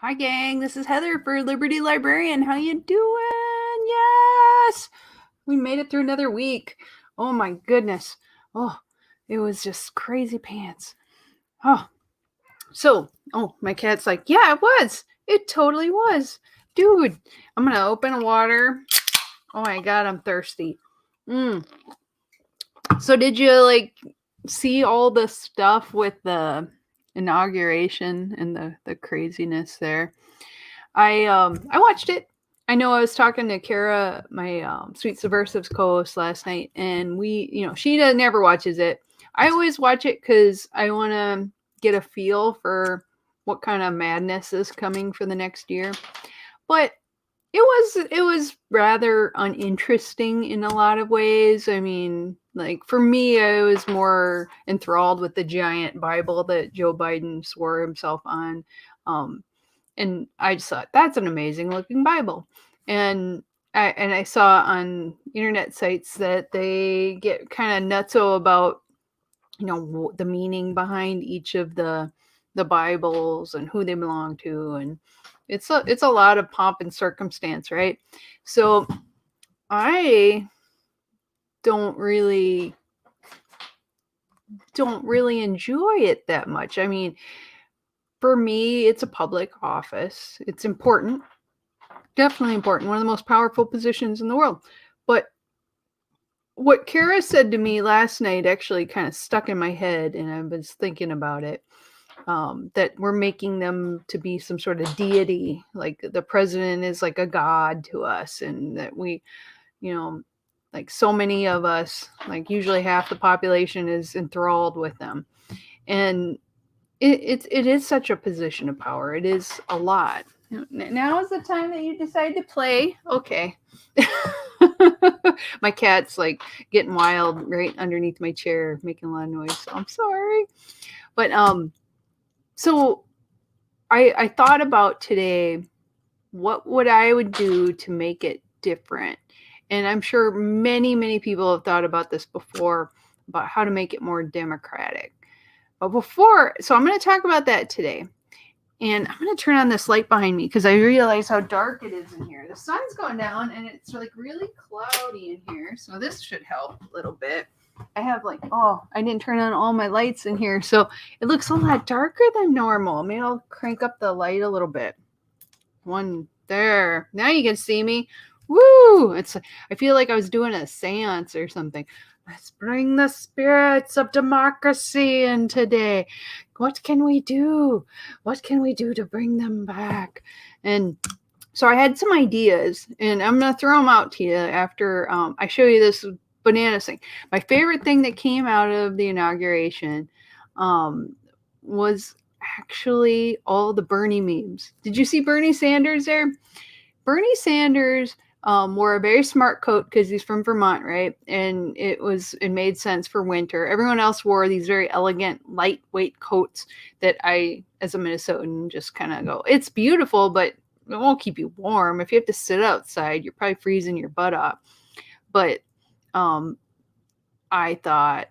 Hi, gang. This is Heather for Liberty Librarian. How you doing? Yes, we made it through another week. Oh my goodness. Oh, it was just crazy pants. Oh, my cat's like, yeah, it was. It totally was, dude. I'm gonna open water. Oh my god, I'm thirsty. Mm. So did you see all the stuff with the inauguration and the craziness there? I watched it. I know I was talking to Kara, my Sweet Subversives co-host last night, and she never watches it. I always watch it because I want to get a feel for what kind of madness is coming for the next year. But it was rather uninteresting in a lot of ways. I mean, like for me, I was more enthralled with the giant Bible that Joe Biden swore himself on. And I just thought that's an amazing looking Bible. And I saw on internet sites that they get kind of nutso about the meaning behind each of the Bibles and who they belong to, and it's a lot of pomp and circumstance, right? So I don't really enjoy it that much. I mean, for me, it's a public office. It's important. Definitely important. One of the most powerful positions in the world. But what Kara said to me last night actually kind of stuck in my head, and I was thinking about it. That we're making them to be some sort of deity, like the president is like a god to us, and that we, like so many of us, like usually half the population is enthralled with them. And it is such a position of power. It is a lot. Now is the time that you decide to play. Okay. My cat's like getting wild right underneath my chair, making a lot of noise. So I'm sorry. But so I thought about today what would I would do to make it different. And I'm sure many people have thought about this before, about how to make it more democratic. But so I'm going to talk about that today. And I'm going to turn on this light behind me because I realize how dark it is in here. The sun's going down and it's like really cloudy in here. So this should help a little bit. I have I didn't turn on all my lights in here. So it looks a lot darker than normal. Maybe I'll crank up the light a little bit. One there. Now you can see me. Woo! I feel like I was doing a seance or something. Let's bring the spirits of democracy in today. What can we do? What can we do to bring them back? And so I had some ideas, and I'm going to throw them out to you after I show you this bananas thing. My favorite thing that came out of the inauguration was actually all the Bernie memes. Did you see Bernie Sanders there? Bernie Sanders wore a very smart coat because he's from Vermont, right? And it made sense for winter. Everyone else wore these very elegant, lightweight coats that I, as a Minnesotan, just kind of go, it's beautiful, but it won't keep you warm. If you have to sit outside, you're probably freezing your butt off. But I thought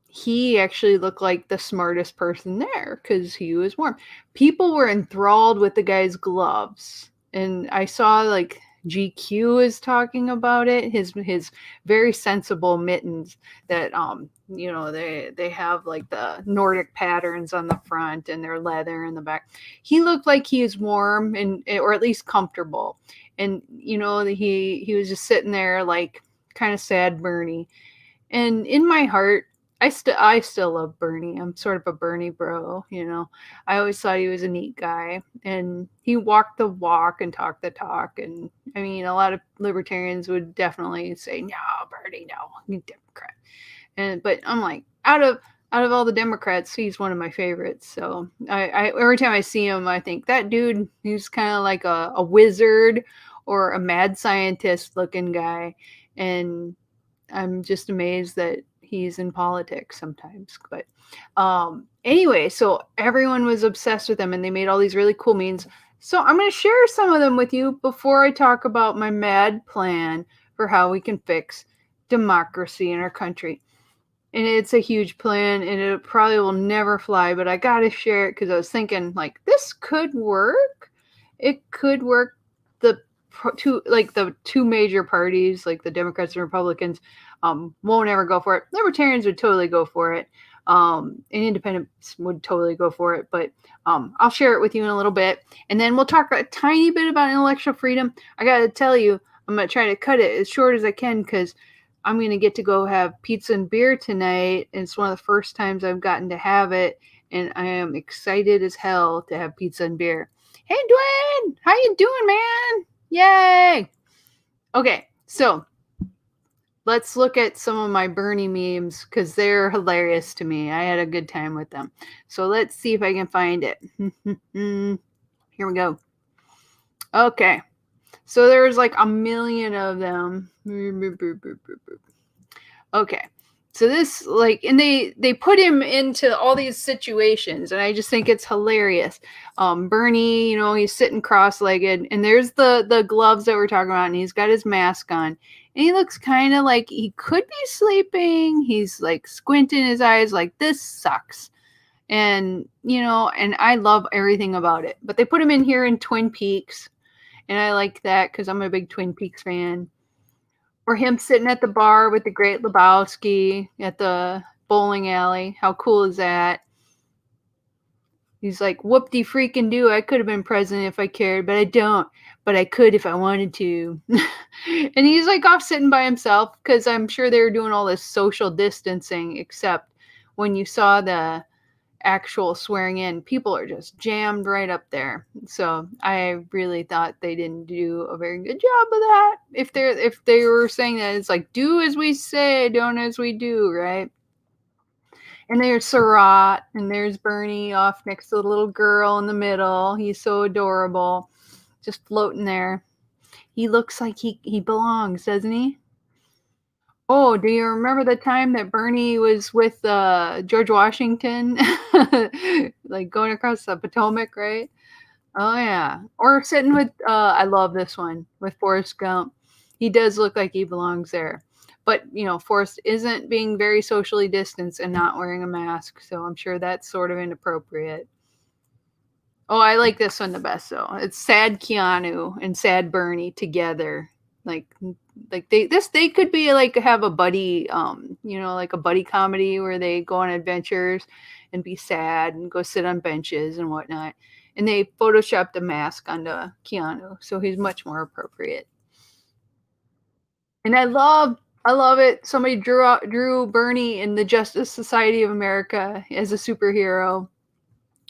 he actually looked like the smartest person there because he was warm. People were enthralled with the guy's gloves. And I saw like GQ is talking about it. His very sensible mittens that they have like the Nordic patterns on the front and they're leather in the back. He looked like he was warm or at least comfortable. And he was just sitting there like kind of sad Bernie. And in my heart, I still love Bernie. I'm sort of a Bernie bro, I always thought he was a neat guy, and he walked the walk and talked the talk. And I mean, a lot of libertarians would definitely say, "No, Bernie, no, he's Democrat." But I'm like, out of all the Democrats, he's one of my favorites. So I every time I see him, I think that dude, he's kind of like a wizard or a mad scientist looking guy, and I'm just amazed that he's in politics sometimes. But anyway, so everyone was obsessed with him and they made all these really cool memes. So I'm going to share some of them with you before I talk about my mad plan for how we can fix democracy in our country. And it's a huge plan and it probably will never fly, but I got to share it because I was thinking like this could work. it could work. The two major parties, like the Democrats and Republicans, won't ever go for it. Libertarians would totally go for it. And independents would totally go for it. But I'll share it with you in a little bit, and then we'll talk a tiny bit about intellectual freedom. I gotta tell you, I'm gonna try to cut it as short as I can because I'm gonna get to go have pizza and beer tonight. And it's one of the first times I've gotten to have it, and I am excited as hell to have pizza and beer. Hey, Dwayne, how you doing, man? Yay! Okay, so let's look at some of my Bernie memes because they're hilarious to me. I had a good time with them. So let's see if I can find it. Here we go. Okay, so there's like a million of them. Okay. So this and they put him into all these situations, and I just think it's hilarious. Bernie, he's sitting cross-legged, and there's the gloves that we're talking about, and he's got his mask on, and he looks kind of like he could be sleeping. He's like squinting his eyes, like this sucks, and and I love everything about it. But they put him in here in Twin Peaks, and I like that because I'm a big Twin Peaks fan. Or him sitting at the bar with the Great Lebowski at the bowling alley. How cool is that? He's like, whoop-de freaking do. I could have been president if I cared, but I don't. But I could if I wanted to. And he's like off sitting by himself because I'm sure they were doing all this social distancing, except when you saw the actual swearing in, people are just jammed right up there. So I really thought they didn't do a very good job of that. If they were saying that, it's like, do as we say, don't as we do, right? And there's Surratt, and there's Bernie off next to the little girl in the middle. He's so adorable, just floating there. He looks like he belongs, doesn't he? Oh, do you remember the time that Bernie was with George Washington, like going across the Potomac, right? Oh yeah, or sitting with I love this one with Forrest Gump. He does look like he belongs there, but Forrest isn't being very socially distanced and not wearing a mask, so I'm sure that's sort of inappropriate. Oh, I like this one the best though. It's sad Keanu and sad Bernie together. Like they could be like have a buddy like a buddy comedy where they go on adventures and be sad and go sit on benches and whatnot. And they photoshopped a mask onto Keanu, so he's much more appropriate. And I love it. Somebody drew Bernie in the Justice Society of America as a superhero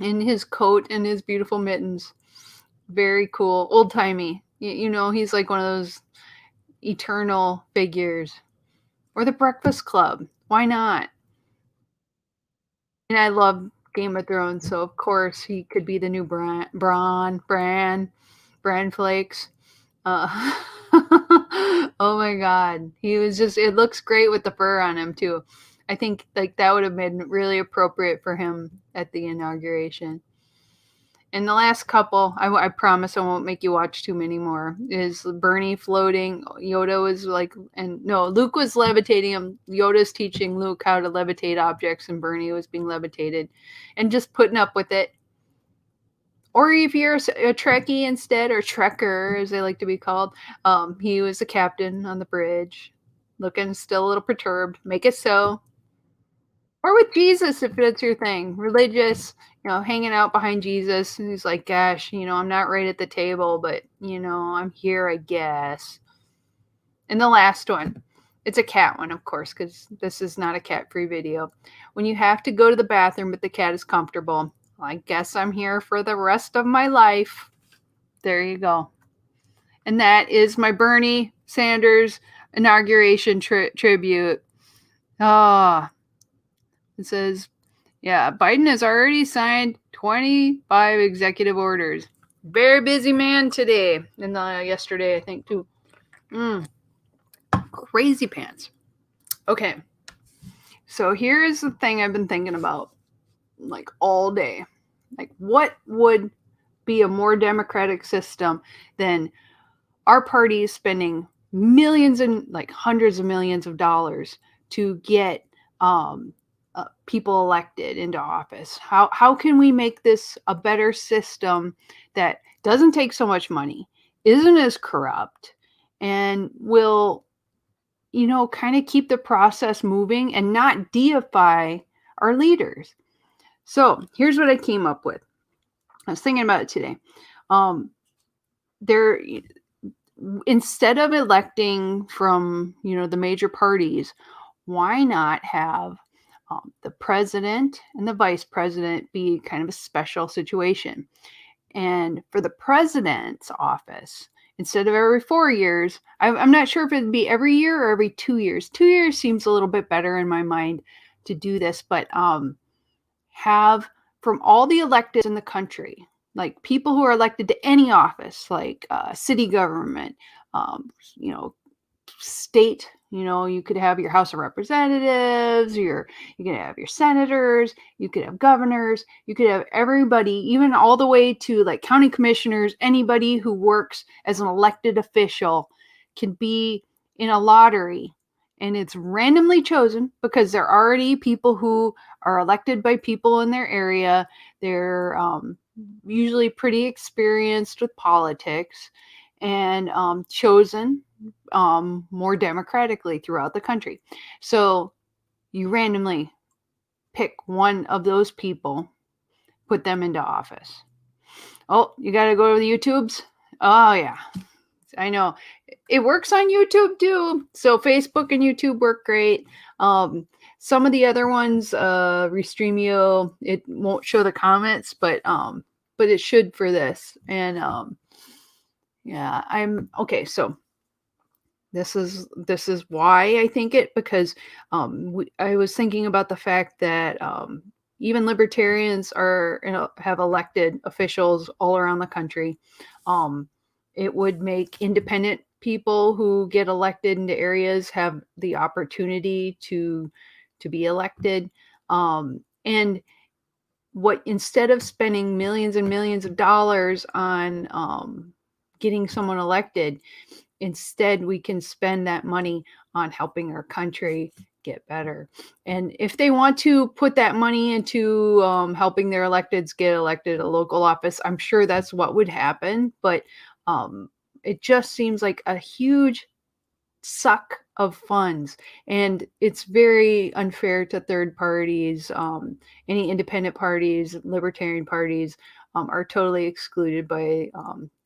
in his coat and his beautiful mittens. Very cool, old timey. He's like one of those eternal figures. Or the Breakfast Club. Why not? And I love Game of Thrones, so of course he could be the new Bran Flakes. Uh, oh my god, he was just. It looks great with the fur on him too. I think like that would have been really appropriate for him at the inauguration. And the last couple, I promise I won't make you watch too many more, is Bernie floating. Yoda was like, and no, Luke was levitating him. Yoda's teaching Luke how to levitate objects, and Bernie was being levitated and just putting up with it. Or if you're a Trekkie instead, or Trekker, as they like to be called, he was the captain on the bridge, looking still a little perturbed. Make it so. Or with Jesus, if that's your thing. Religious, hanging out behind Jesus. And he's like, gosh, I'm not right at the table, but, I'm here, I guess. And the last one, it's a cat one, of course, because this is not a cat-free video. When you have to go to the bathroom, but the cat is comfortable, well, I guess I'm here for the rest of my life. There you go. And that is my Bernie Sanders inauguration tribute. Ah. It says, yeah, Biden has already signed 25 executive orders. Very busy man today. And yesterday, I think, too. Crazy pants. Okay. So here is the thing I've been thinking about, like, all day. Like, what would be a more democratic system than our party spending millions and, like, hundreds of millions of dollars to get people elected into office? How can we make this a better system that doesn't take so much money, isn't as corrupt, and will, kind of keep the process moving and not deify our leaders? So here's what I came up with. I was thinking about it today. There, instead of electing from the major parties, why not have the president and the vice president be kind of a special situation? And for the president's office, instead of every 4 years, I'm not sure if it'd be every year or every 2 years. 2 years seems a little bit better in my mind to do this, but have from all the electeds in the country, like people who are elected to any office, like city government, you know, state, you could have your House of Representatives, you could have your senators, you could have governors, you could have everybody, even all the way to like county commissioners. Anybody who works as an elected official can be in a lottery, and it's randomly chosen because there are already people who are elected by people in their area. They're usually pretty experienced with politics, and chosen more democratically throughout the country. So you randomly pick one of those people, put them into office. Oh, you got to go to the YouTubes? Oh, yeah. I know. It works on YouTube too. So Facebook and YouTube work great. Some of the other ones, Restreamio, it won't show the comments, but it should for this. And yeah, I'm okay. So this is why I think it, because I was thinking about the fact that even libertarians have elected officials all around the country. It would make independent people who get elected into areas have the opportunity to be elected. And what, instead of spending millions and millions of dollars on getting someone elected, instead we can spend that money on helping our country get better. And if they want to put that money into helping their electeds get elected a local office, I'm sure that's what would happen. But it just seems like a huge suck of funds, and it's very unfair to third parties. Any independent parties, libertarian parties, are totally excluded by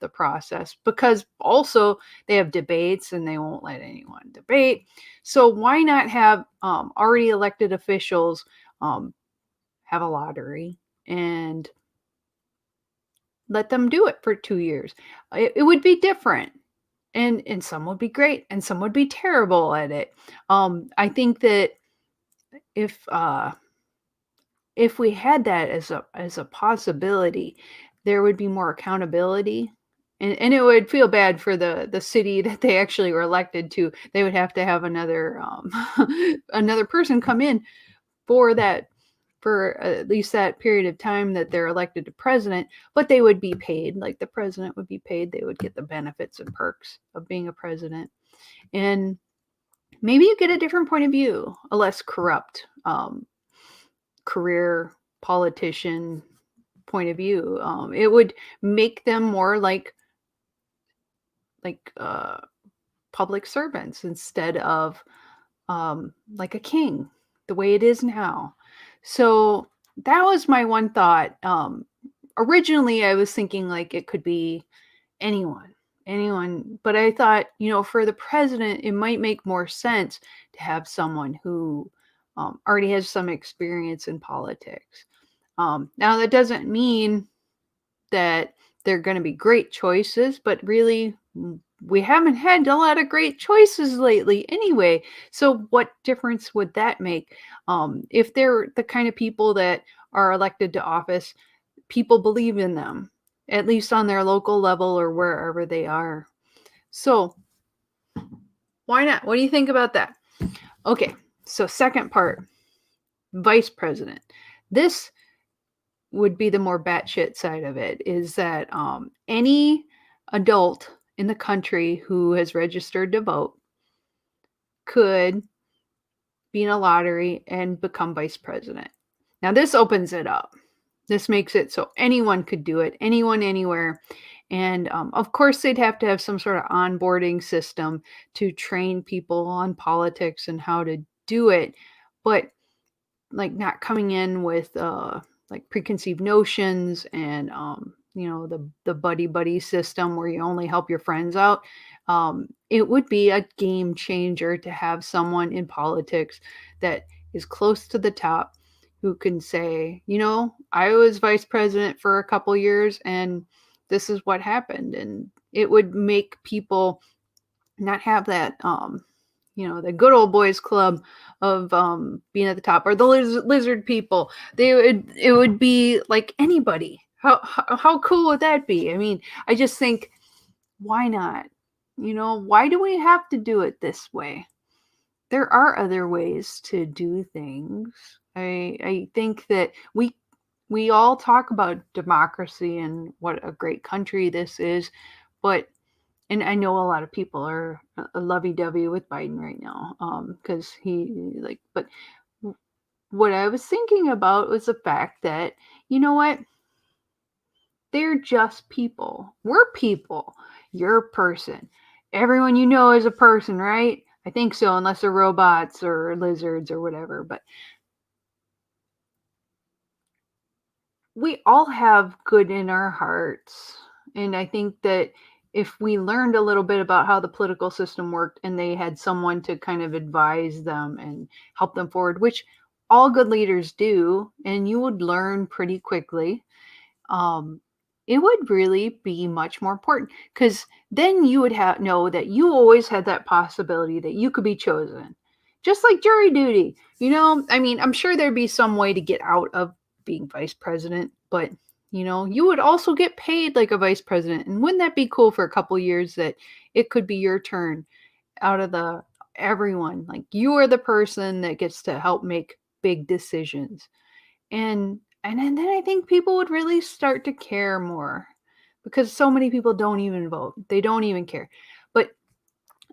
the process, because also they have debates and they won't let anyone debate. So why not have already elected officials have a lottery and let them do it for 2 years? It would be different. And some would be great and some would be terrible at it. I think that if we had that as a possibility, there would be more accountability, and it would feel bad for the city that they actually were elected to. They would have to have another another person come in for that, for at least that period of time that they're elected to president, but they would be paid like the president would be paid. They would get the benefits and perks of being a president. And maybe you get a different point of view, a less corrupt career politician point of view. It would make them more like public servants instead of like a king, the way it is now. So that was my one thought. Originally, I was thinking like it could be anyone, but I thought, for the president, it might make more sense to have someone who already has some experience in politics. Now, that doesn't mean that they're going to be great choices, but really, we haven't had a lot of great choices lately anyway. So what difference would that make? If they're the kind of people that are elected to office, people believe in them, at least on their local level or wherever they are. So why not? What do you think about that? Okay, so second part, vice president. This would be the more batshit side of it, is that any adult in the country who has registered to vote could be in a lottery and become vice president. Now, this opens it up. This makes it so anyone could do it, anyone, anywhere. And of course, they'd have to have some sort of onboarding system to train people on politics and how to do it. But like not coming in with like preconceived notions and the buddy buddy system where you only help your friends out. It would be a game changer to have someone in politics that is close to the top who can say, I was vice president for a couple years and this is what happened. And it would make people not have that the good old boys club of being at the top, or the lizard people. It would be like anybody. How cool would that be? I mean, I just think, why not? Why do we have to do it this way? There are other ways to do things. I think that we all talk about democracy and what a great country this is, but and I know a lot of people are lovey-dovey with Biden right now, because but what I was thinking about was the fact that, you know what? They're just people. We're people. You're a person. Everyone you know is a person, right? I think so, unless they're robots or lizards or whatever. But we all have good in our hearts. And I think that if we learned a little bit about how the political system worked and they had someone to kind of advise them and help them forward, which all good leaders do, and you would learn pretty quickly, it would really be much more important, because then you would know that you always had that possibility that you could be chosen. Just like jury duty. I mean, I'm sure there'd be some way to get out of being vice president, but you would also get paid like a vice president. And wouldn't that be cool for a couple years that it could be your turn out of the everyone? Like you are the person that gets to help make big decisions. And then I think people would really start to care more, because so many people don't even vote. They don't even care. But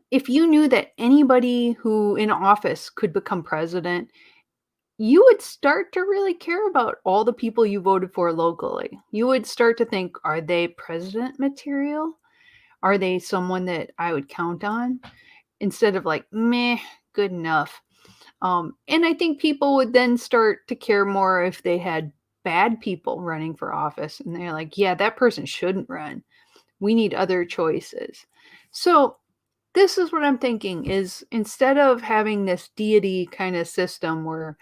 if you knew that anybody who in office could become president, you would start to really care about all the people you voted for locally. You would start to think, are they president material? Are they someone that I would count on? Instead of like, meh, good enough. And I think people would then start to care more if they had bad people running for office and they're like, yeah, that person shouldn't run. We need other choices. So this is what I'm thinking is, instead of having this deity kind of system where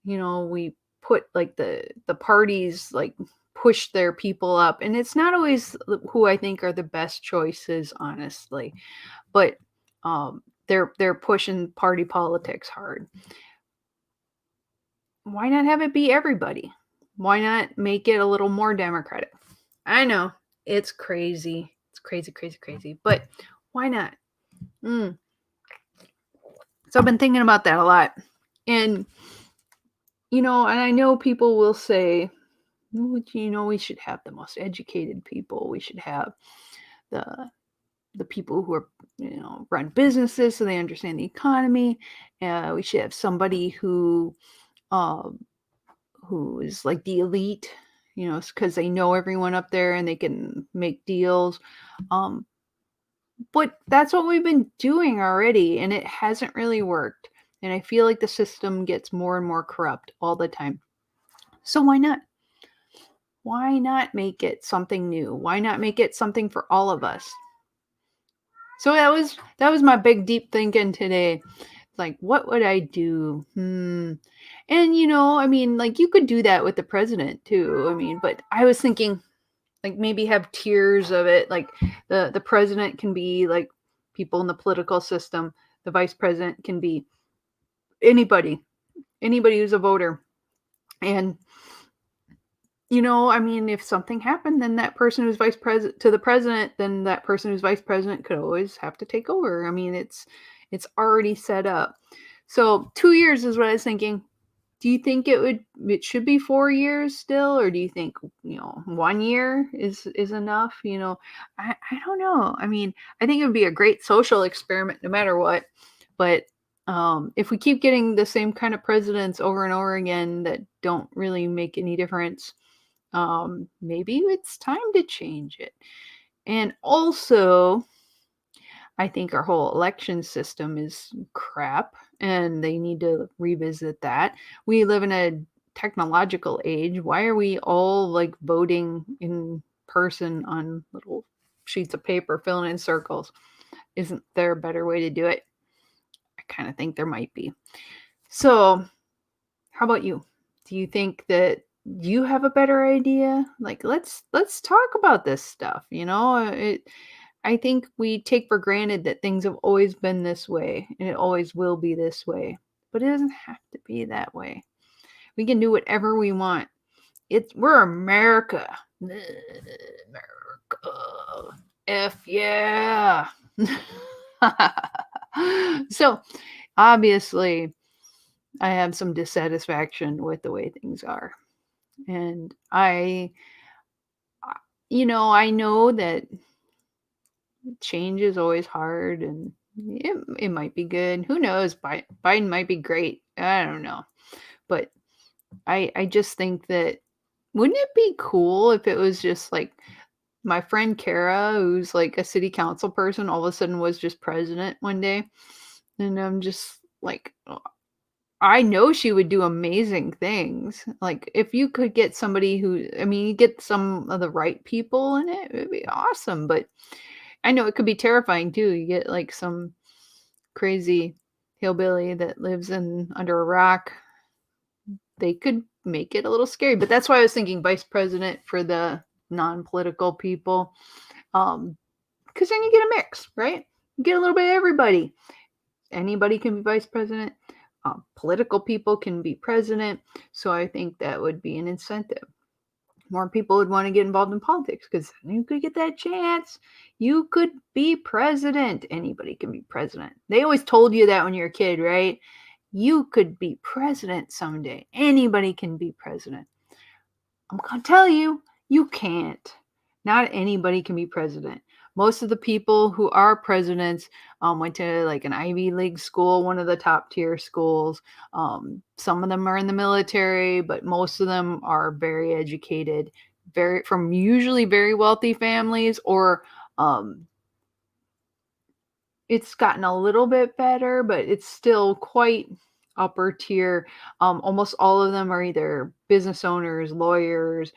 we put like the parties like push their people up, and it's not always who I think are the best choices, honestly, but they're pushing party politics hard. Why not have it be everybody? Why not make it a little more democratic? I know it's crazy. It's crazy, crazy, crazy. But why not? So I've been thinking about that a lot. And, and I know people will say, we should have the most educated people. We should have the people who are, run businesses so they understand the economy. We should have somebody who is like the elite, because they know everyone up there and they can make deals. But that's what we've been doing already, and it hasn't really worked. And I feel like the system gets more and more corrupt all the time. So why not? Why not make it something new? Why not make it something for all of us? So that was my big deep thinking today. Like, what would I do? And I mean, like, you could do that with the president too. I mean, but I was thinking, like, maybe have tiers of it. Like the president can be like people in the political system. The vice president can be anybody who's a voter. And I mean, if something happened, then that person who's vice president to the president, then that person who's vice president could always have to take over. I mean, it's already set up. So 2 years is what I was thinking. Do you think it should be 4 years still, or do you think 1 year is enough? I don't know. I mean, I think it would be a great social experiment no matter what, but If we keep getting the same kind of presidents over and over again that don't really make any difference, maybe it's time to change it. And also, I think our whole election system is crap and they need to revisit that. We live in a technological age. Why are we all like voting in person on little sheets of paper, filling in circles? Isn't there a better way to do it? I kind of think there might be. So, how about you? Do you think that you have a better idea? Like let's talk about this stuff, I think we take for granted that things have always been this way and it always will be this way. But it doesn't have to be that way. We can do whatever we want. We're America. America. F yeah. So obviously I have some dissatisfaction with the way things are. And I know that change is always hard and it might be good. Who knows? Biden might be great. I don't know. But I just think that wouldn't it be cool if it was just like my friend Kara, who's like a city council person, all of a sudden was just president one day? And I'm just like, I know she would do amazing things. Like if you could get somebody you get some of the right people in it, it would be awesome. But I know it could be terrifying too. You get like some crazy hillbilly that lives in under a rock. They could make it a little scary. But that's why I was thinking vice president for the non-political people. Because then you get a mix, right? You get a little bit of everybody. Anybody can be vice president. Political people can be president. So I think that would be an incentive. More people would want to get involved in politics because you could get that chance. You could be president. Anybody can be president. They always told you that when you were a kid, right? You could be president someday. Anybody can be president. I'm going to tell you, you can't. Not anybody can be president. Most of the people who are presidents went to like an Ivy League school, one of the top tier schools. Some of them are in the military, but most of them are very educated, from usually very wealthy families, or it's gotten a little bit better, but it's still quite upper tier. Almost all of them are either business owners, lawyers,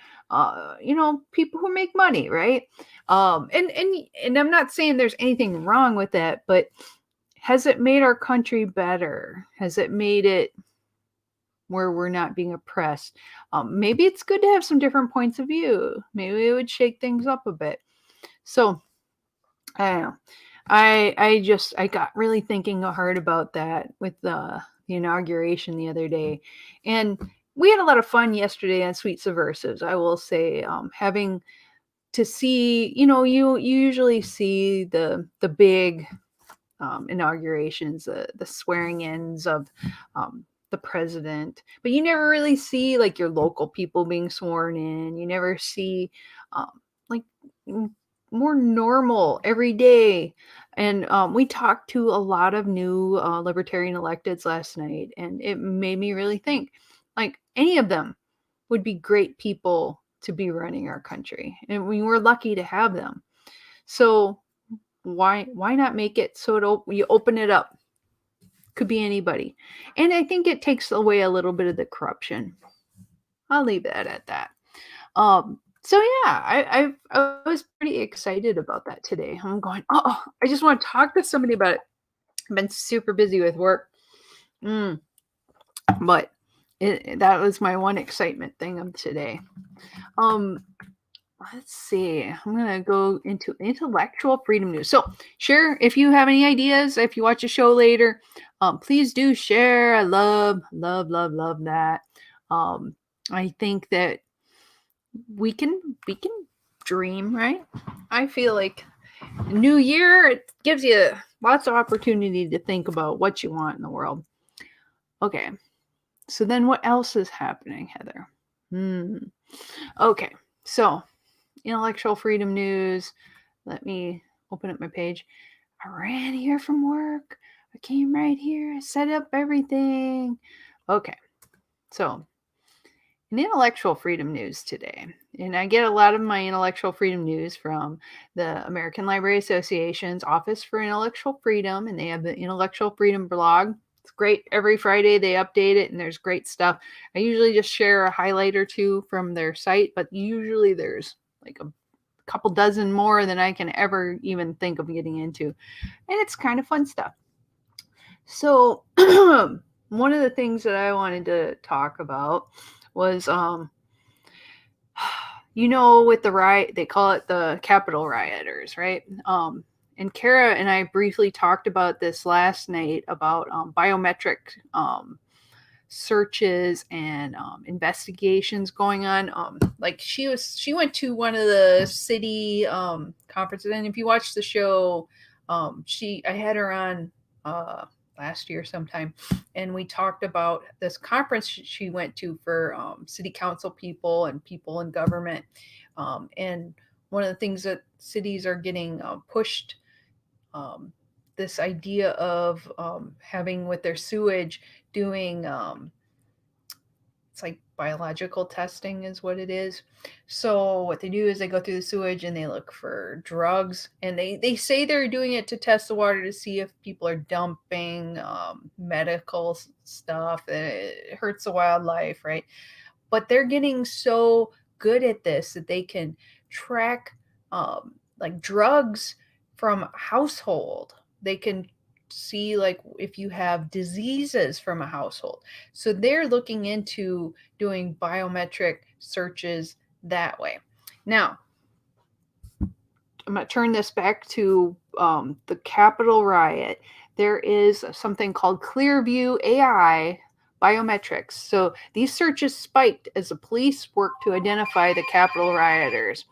people who make money, right? And I'm not saying there's anything wrong with that, but has it made our country better? Has it made it where we're not being oppressed? Maybe it's good to have some different points of view. Maybe it would shake things up a bit. So I don't know. I got really thinking hard about that with the inauguration the other day, and we had a lot of fun yesterday on Sweet Subversives. I will say, having to see, you usually see the big inaugurations, the swearing-ins of the president, but you never really see like your local people being sworn in. You never see like more normal every day. And we talked to a lot of new libertarian electeds last night, and it made me really think like any of them would be great people to be running our country, and we were lucky to have them. So why not make it so you open it up? Could be anybody. And I think it takes away a little bit of the corruption. I'll leave that at that. So yeah, I was pretty excited about that today. I'm going, oh, I just want to talk to somebody about it. I've been super busy with work. But that was my one excitement thing of today. Let's see. I'm going to go into intellectual freedom news. So share if you have any ideas, if you watch a show later, please do share. I love that. I think that we can dream, right? I feel like new year, it gives you lots of opportunity to think about what you want in the world. Okay. So then what else is happening, Heather? Okay. So intellectual freedom news. Let me open up my page. I ran here from work. I came right here, I set up everything. Okay, so in intellectual freedom news today, and I get a lot of my intellectual freedom news from the American Library Association's Office for Intellectual Freedom, and they have the Intellectual Freedom blog. It's great. Every Friday they update it, and there's great stuff. I usually just share a highlight or two from their site, but usually there's like a couple dozen more than I can ever even think of getting into. And it's kind of fun stuff. So, one of the things that I wanted to talk about was with the riot, they call it the Capitol rioters, right? And Kara and I briefly talked about this last night about biometric searches and investigations going on. Like she went to one of the city conferences, and if you watch the show, I had her on last year sometime, and we talked about this conference she went to for city council people and people in government, and one of the things that cities are getting pushed, this idea of having with their sewage doing it's like biological testing is what it is. So what they do is they go through the sewage and they look for drugs, and they say they're doing it to test the water to see if people are dumping medical stuff. It hurts the wildlife, right? But they're getting so good at this that they can track like drugs from a household. They can see like if you have diseases from a household. So they're looking into doing biometric searches that way. Now, I'm going to turn this back to the Capitol riot. There is something called Clearview AI biometrics. So these searches spiked as the police worked to identify the Capitol rioters.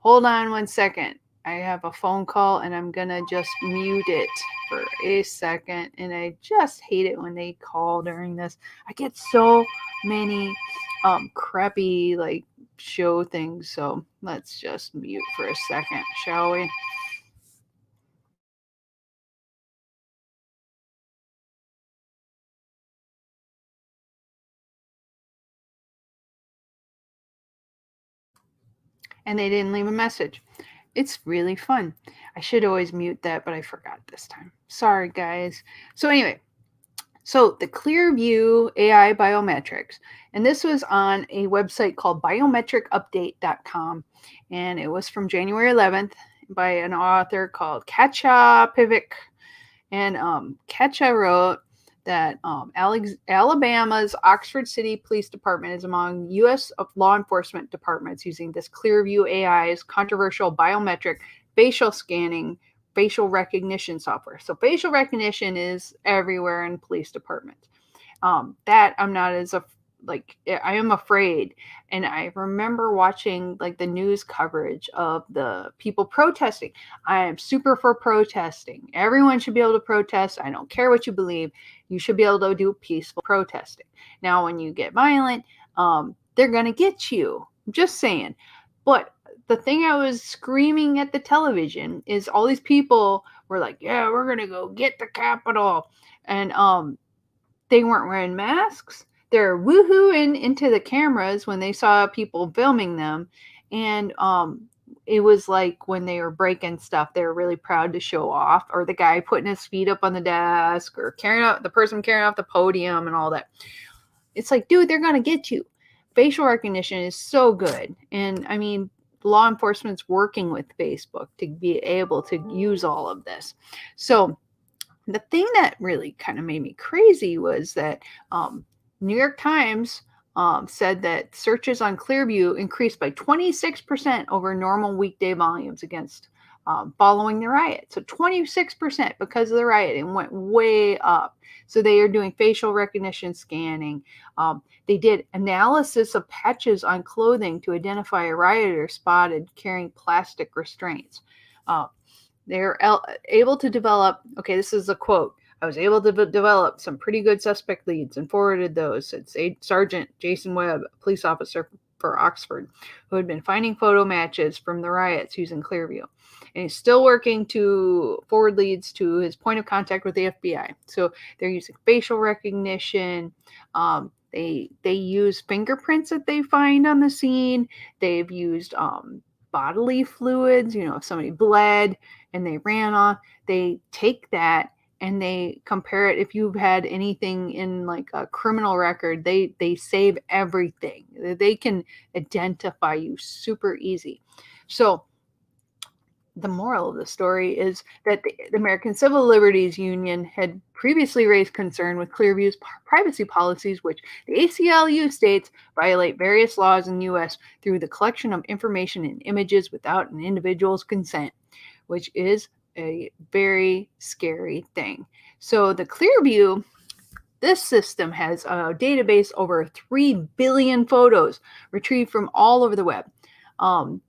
Hold on one second. I have a phone call and I'm going to just mute it for a second. And I just hate it when they call during this. I get so many crappy like show things. So let's just mute for a second, shall we? And they didn't leave a message. It's really fun. I should always mute that, but I forgot this time. Sorry, guys. So anyway, so the Clearview AI biometrics, and this was on a website called biometricupdate.com, and it was from January 11th by an author called Katja Pivik. And Katja wrote that Alabama's Oxford City Police Department is among U.S. law enforcement departments using this Clearview AI's controversial biometric facial scanning facial recognition software. So facial recognition is everywhere in police departments. That I'm not as I am afraid. And I remember watching like the news coverage of the people protesting. I am super for protesting. Everyone should be able to protest. I don't care what you believe. You should be able to do peaceful protesting. Now, when you get violent, they're going to get you. I'm just saying. But the thing I was screaming at the television is all these people were like, yeah, we're going to go get the Capitol. And they weren't wearing masks. They're woohooing into the cameras when they saw people filming them. And it was like when they were breaking stuff, they were really proud to show off, or the guy putting his feet up on the desk, or the person carrying off the podium and all that. It's like, dude, they're going to get you. Facial recognition is so good. And I mean, law enforcement's working with Facebook to be able to use all of this. So the thing that really kind of made me crazy was that New York Times said that searches on Clearview increased by 26% over normal weekday volumes against following the riot. So 26% because of the riot, it went way up. So they are doing facial recognition scanning. They did analysis of patches on clothing to identify a rioter spotted carrying plastic restraints. They're able to develop, okay, this is a quote. I was able to develop some pretty good suspect leads and forwarded those, said Sergeant Jason Webb, a police officer for Oxford, who had been finding photo matches from the riots using Clearview. And he's still working to forward leads to his point of contact with the FBI. So they're using facial recognition. They use fingerprints that they find on the scene. They've used bodily fluids. If somebody bled and they ran off, they take that and they compare it. If you've had anything in like a criminal record, they save everything. They can identify you super easy. So the moral of the story is that the American Civil Liberties Union had previously raised concern with Clearview's privacy policies, which the ACLU states violate various laws in the U.S. through the collection of information and images without an individual's consent, which is a very scary thing. So the Clearview, this system has a database over 3 billion photos retrieved from all over the web.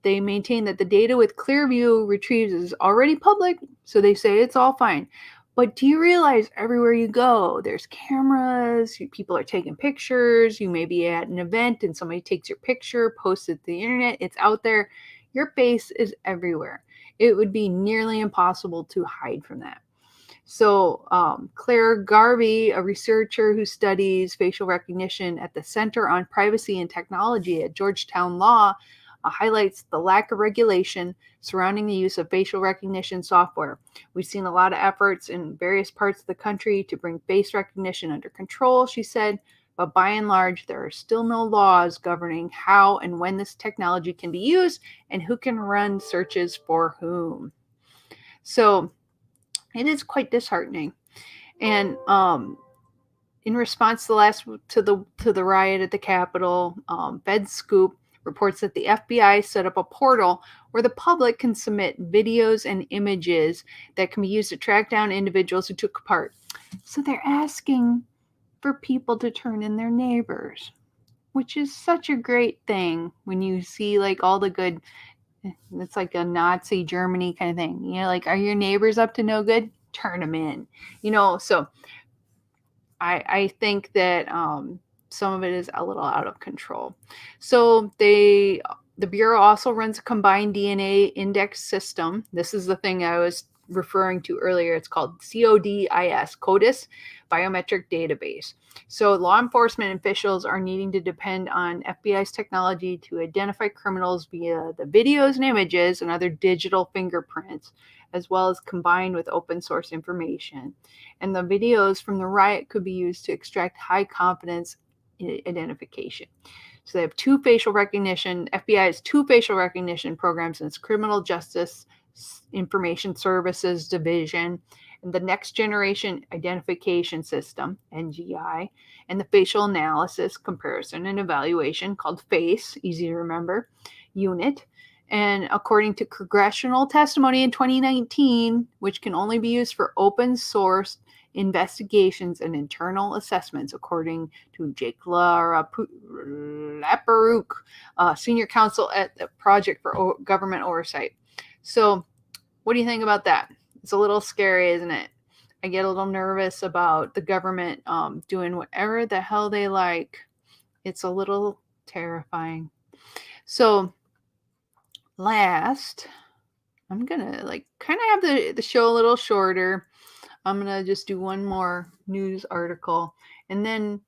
They maintain that the data with Clearview retrieves is already public, so they say it's all fine. But do you realize everywhere you go, there's cameras, people are taking pictures, you may be at an event and somebody takes your picture, posts it to the internet, it's out there. Your face is everywhere. It would be nearly impossible to hide from that. So Claire Garvey, a researcher who studies facial recognition at the Center on Privacy and Technology at Georgetown Law, highlights the lack of regulation surrounding the use of facial recognition software. We've seen a lot of efforts in various parts of the country to bring face recognition under control, she said, but by and large, there are still no laws governing how and when this technology can be used and who can run searches for whom. So it is quite disheartening. And in response to the riot at the Capitol, FedScoop reports that the FBI set up a portal where the public can submit videos and images that can be used to track down individuals who took part. So they're asking for people to turn in their neighbors, which is such a great thing when you see like all the good. It's like a Nazi Germany kind of thing. Like, are your neighbors up to no good? Turn them in. So I think that some of it is a little out of control. So the Bureau also runs a combined DNA index system. This is the thing I was referring to earlier. It's called CODIS Biometric Database. So law enforcement officials are needing to depend on FBI's technology to identify criminals via the videos and images and other digital fingerprints, as well as combined with open source information. And the videos from the riot could be used to extract high confidence identification. So they have FBI has two facial recognition programs in its Criminal Justice Information Services Division, and the Next Generation Identification System, NGI, and the Facial Analysis, Comparison, and Evaluation, called FACE, easy to remember, unit. And according to congressional testimony in 2019, which can only be used for open source investigations and internal assessments, according to Jake Laparouk, senior counsel at the Project for Government Oversight. So what do you think about that? It's a little scary, isn't it? I get a little nervous about the government doing whatever the hell they like. It's a little terrifying. So last, I'm gonna kind of have the show a little shorter. I'm gonna just do one more news article, and then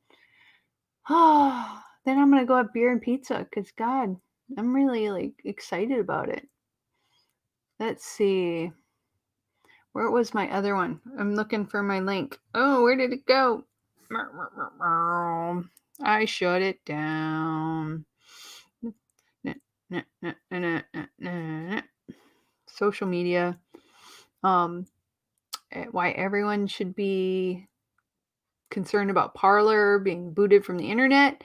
I'm gonna go have beer and pizza, because God, I'm really excited about it. Let's see, where was my other one? I'm looking for my link. Oh, where did it go? I shut it down. Social media. Why everyone should be concerned about Parler being booted from the internet.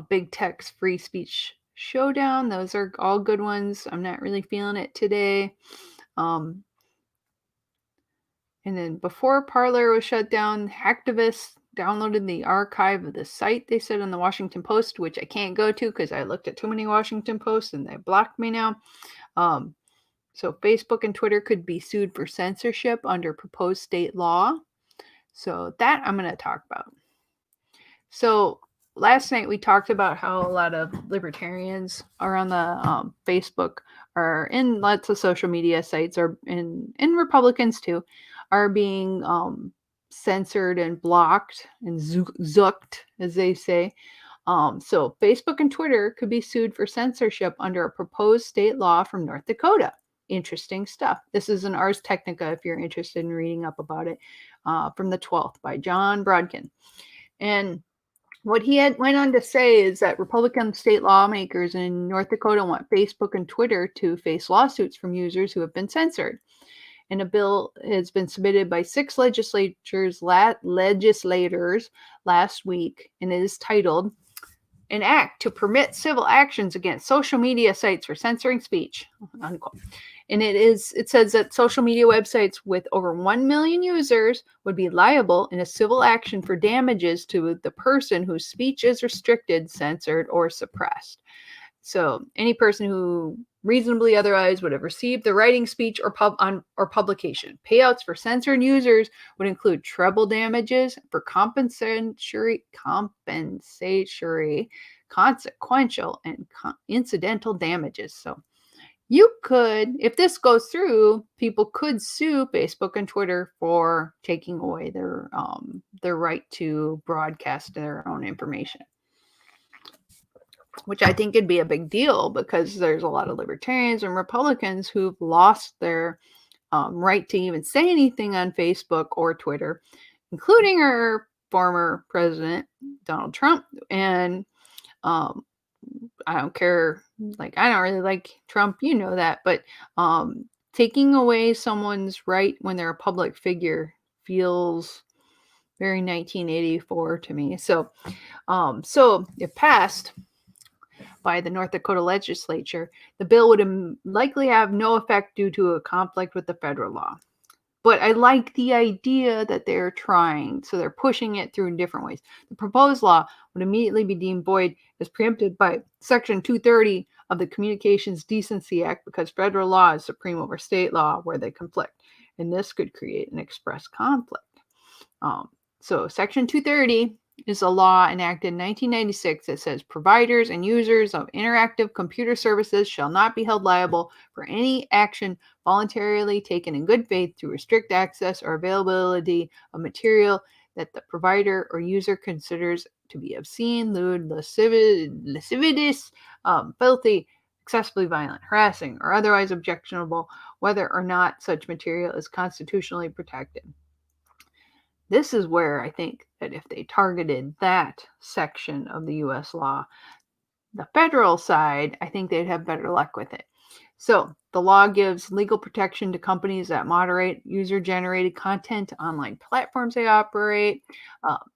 Big tech's free speech showdown. Those are all good ones. I'm not really feeling it today. And then before Parler was shut down, hacktivists downloaded the archive of the site, they said, on the Washington Post, which I can't go to because I looked at too many Washington Posts and they blocked me now. So Facebook and Twitter could be sued for censorship under proposed state law. So that I'm going to talk about. So last night we talked about how a lot of libertarians are on the Facebook, or in lots of social media sites, or in Republicans too, are being censored and blocked and zooked, as they say. So Facebook and Twitter could be sued for censorship under a proposed state law from North Dakota. Interesting stuff. This is an Ars Technica if you're interested in reading up about it, from the 12th by John Brodkin. And what he went on to say is that Republican state lawmakers in North Dakota want Facebook and Twitter to face lawsuits from users who have been censored. And a bill has been submitted by 6 legislators last week, and it is titled "An Act to Permit Civil Actions Against Social Media Sites for Censoring Speech," unquote. And it says that social media websites with over 1 million users would be liable in a civil action for damages to the person whose speech is restricted, censored, or suppressed. So any person who reasonably otherwise would have received the writing, speech, or publication. Payouts for censored users would include treble damages for compensatory, consequential, and incidental damages. So you could, if this goes through, people could sue Facebook and Twitter for taking away their right to broadcast their own information, which I think would be a big deal because there's a lot of libertarians and Republicans who've lost their right to even say anything on Facebook or Twitter, including our former president, Donald Trump. And I don't care, like, I don't really like Trump, you know that, but taking away someone's right when they're a public figure feels very 1984 to me. So if passed by the North Dakota legislature, the bill would likely have no effect due to a conflict with the federal law. But I like the idea that they're trying, so they're pushing it through in different ways. The proposed law would immediately be deemed void as preempted by Section 230 of the Communications Decency Act because federal law is supreme over state law where they conflict, and this could create an express conflict. So Section 230 is a law enacted in 1996 that says providers and users of interactive computer services shall not be held liable for any action voluntarily taken in good faith to restrict access or availability of material that the provider or user considers to be obscene, lewd, lascivious, filthy, excessively violent, harassing, or otherwise objectionable, whether or not such material is constitutionally protected. This is where I think that if they targeted that section of the U.S. law, the federal side, I think they'd have better luck with it. So the law gives legal protection to companies that moderate user-generated content to online platforms they operate.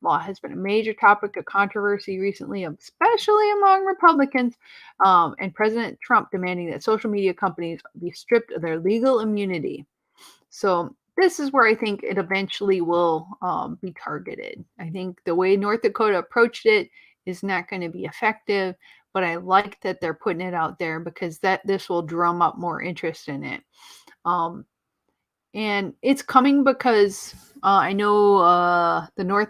Law has been a major topic of controversy recently, especially among Republicans, and President Trump demanding that social media companies be stripped of their legal immunity. So this is where I think it eventually will be targeted. I think the way North Dakota approached it is not going to be effective, but I like that they're putting it out there because this will drum up more interest in it. And it's coming because I know the North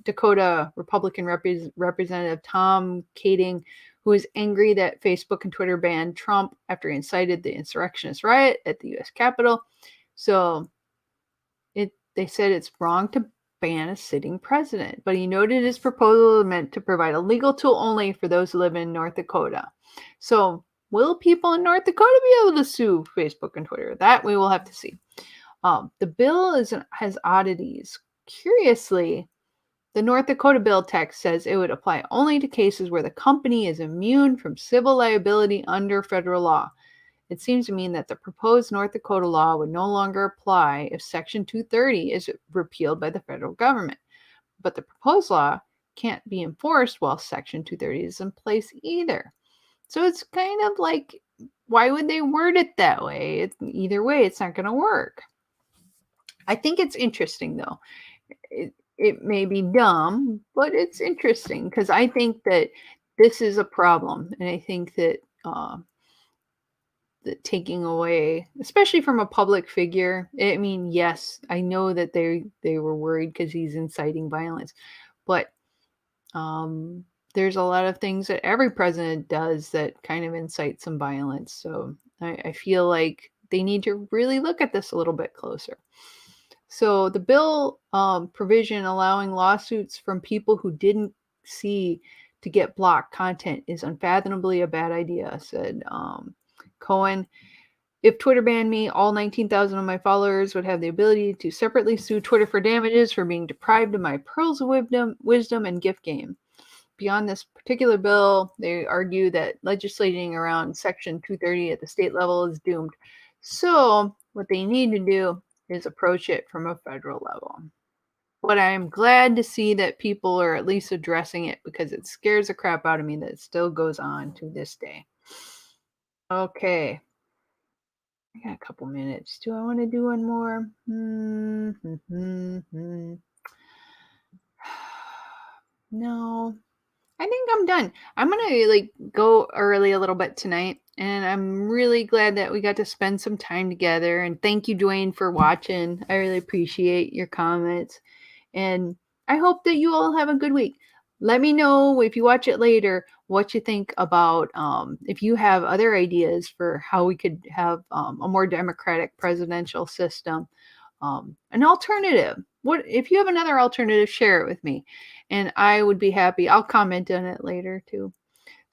Dakota Republican Representative Tom Kading, who is angry that Facebook and Twitter banned Trump after he incited the insurrectionist riot at the U.S. Capitol. So they said it's wrong to ban a sitting president, but he noted his proposal is meant to provide a legal tool only for those who live in North Dakota. So will people in North Dakota be able to sue Facebook and Twitter? That we will have to see. The bill has oddities. Curiously, the North Dakota bill text says it would apply only to cases where the company is immune from civil liability under federal law. It seems to mean that the proposed North Dakota law would no longer apply if Section 230 is repealed by the federal government. But the proposed law can't be enforced while Section 230 is in place either. So it's kind of like, why would they word it that way? Either way, it's not going to work. I think it's interesting, though. It may be dumb, but it's interesting because I think that this is a problem. And I think that taking away, especially from a public figure. I mean, yes, I know that they were worried because he's inciting violence, but There's a lot of things that every president does that kind of incite some violence. So I feel like they need to really look at this a little bit closer. So the bill provision allowing lawsuits from people who didn't see to get blocked content is unfathomably a bad idea, said Cohen. If Twitter banned me, all 19,000 of my followers would have the ability to separately sue Twitter for damages for being deprived of my pearls of wisdom and gift game. Beyond this particular bill, they argue that legislating around Section 230 at the state level is doomed. So, what they need to do is approach it from a federal level. But I am glad to see that people are at least addressing it because it scares the crap out of me that it still goes on to this day. Okay. I got a couple minutes. Do I want to do one more? No. I think I'm done. I'm gonna like go early a little bit tonight, and I'm really glad that we got to spend some time together. And thank you, Dwayne, for watching. I really appreciate your comments, and I hope that you all have a good week. Let me know if you watch it later what you think about if you have other ideas for how we could have a more democratic presidential system, an alternative. What if you have another alternative? Share it with me, and I would be happy. I'll comment on it later too.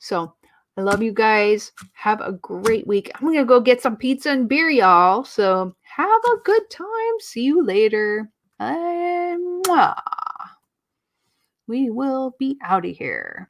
So I love you guys. Have a great week. I'm gonna go get some pizza and beer, y'all. So have a good time. See you later. And we will be out of here.